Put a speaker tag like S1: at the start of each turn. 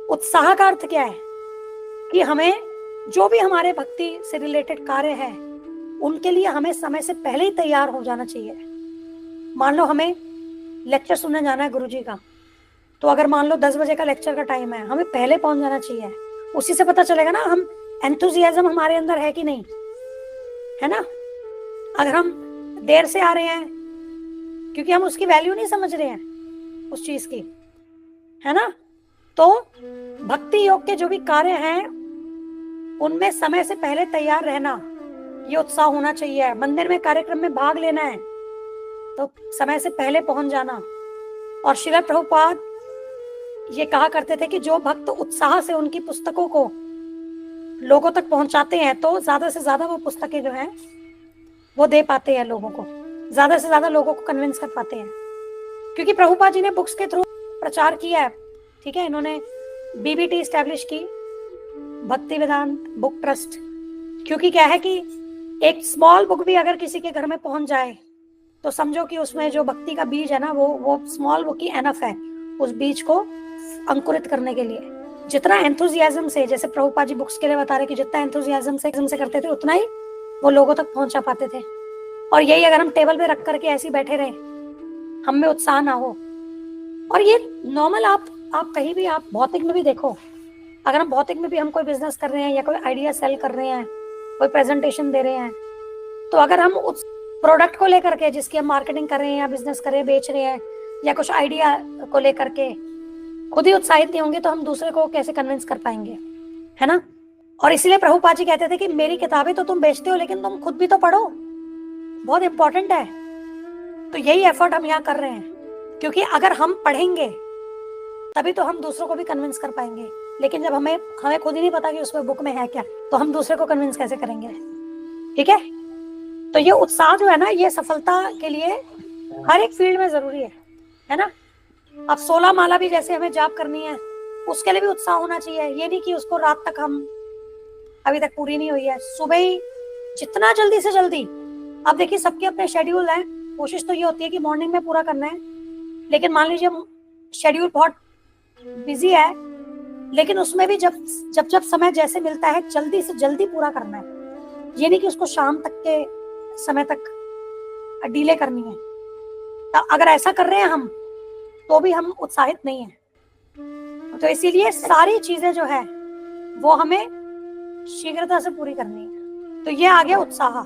S1: उत्साह का अर्थ क्या है कि हमें जो भी हमारे भक्ति से रिलेटेड कार्य है उनके लिए हमें समय से पहले ही तैयार हो जाना चाहिए। मान लो हमें लेक्चर सुनने जाना है गुरुजी का, तो अगर मान लो 10 बजे का लेक्चर का टाइम है, हमें पहले पहुंच जाना चाहिए। उसी से पता चलेगा ना हम एंथुजियाज्म हमारे अंदर है कि नहीं, है ना। अगर हम देर से आ रहे हैं क्योंकि हम उसकी वैल्यू नहीं समझ रहे हैं उस चीज की, है ना, तो भक्ति योग के जो भी कार्य हैं उनमें समय से पहले तैयार रहना, ये उत्साह होना चाहिए। मंदिर में कार्यक्रम में भाग लेना है तो समय से पहले पहुंच जाना। और श्रील प्रभुपाद ये कहा करते थे कि जो भक्त उत्साह से उनकी पुस्तकों को लोगों तक पहुंचाते हैं तो ज्यादा से ज्यादा वो पुस्तकें जो हैं वो दे पाते हैं लोगों को, ज्यादा से ज्यादा लोगों को कन्विंस कर पाते हैं। क्योंकि प्रभुपाद जी ने बुक्स के थ्रू प्रचार किया है, ठीक है। इन्होंने बीबीटी एस्टेब्लिश की, भक्ति वेदांत बुक ट्रस्ट। क्योंकि क्या है कि एक स्मॉल बुक भी अगर किसी के घर में पहुंच जाए तो समझो कि उसमें जो भक्ति का बीज है ना वो स्मॉल बुक ही एनफ है उस बीज को अंकुरित करने के लिए। जितना एंथुजियाज्म से, जैसे प्रभुपाद जी बुक्स के लिए बता रहे कि जितना एंथुजियाज्म से करते थे उतना ही वो लोगों तक पहुंचा पाते थे। और यही अगर हम टेबल पे रख करके ऐसे बैठे रहे, हम में उत्साह ना हो, और ये नॉर्मल आप कहीं भी, आप भौतिक में भी देखो, अगर हम भौतिक में भी हम कोई बिजनेस कर रहे हैं या कोई आइडिया सेल कर रहे हैं, कोई प्रेजेंटेशन दे रहे हैं, तो अगर हम उस प्रोडक्ट को लेकर के जिसकी हम मार्केटिंग कर रहे हैं या बिजनेस कर रहे हैं, बेच रहे हैं, या कुछ आइडिया को लेकर के खुद ही उत्साहित नहीं होंगे तो हम दूसरे को कैसे कन्विंस कर पाएंगे, है ना। और इसलिए प्रभुपाद जी कहते थे कि मेरी किताबें तो तुम बेचते हो लेकिन तुम खुद भी तो पढ़ो, बहुत इंपॉर्टेंट है। तो यही एफर्ट हम यहाँ कर रहे हैं, क्योंकि अगर हम पढ़ेंगे तभी तो हम दूसरों को भी कन्विंस कर पाएंगे। लेकिन जब हमें खुद ही नहीं पता कि उसमें बुक में है क्या, तो हम दूसरे को कन्विंस कैसे करेंगे, ठीक है। तो ये उत्साह जो है ना, ये सफलता के लिए हर एक फील्ड में जरूरी है ना। अब 16 माला भी जैसे हमें जाप करनी है, उसके लिए भी उत्साह होना चाहिए। ये नहीं कि उसको रात तक हम, अभी तक पूरी नहीं हुई है, सुबह ही जितना जल्दी से जल्दी। अब देखिए सबके अपने शेड्यूल है, कोशिश तो ये होती है कि मॉर्निंग में पूरा करना है, लेकिन मान लीजिए शेड्यूल बहुत बिजी है, लेकिन उसमें भी जब समय जैसे मिलता है जल्दी से जल्दी पूरा करना है। ये नहीं कि उसको शाम तक के समय तक डीले करनी है। तो अगर ऐसा कर रहे हैं हम तो भी हम उत्साहित नहीं है। तो इसीलिए सारी चीजें जो है वो हमें शीघ्रता से पूरी करनी है। तो ये आ गया उत्साह।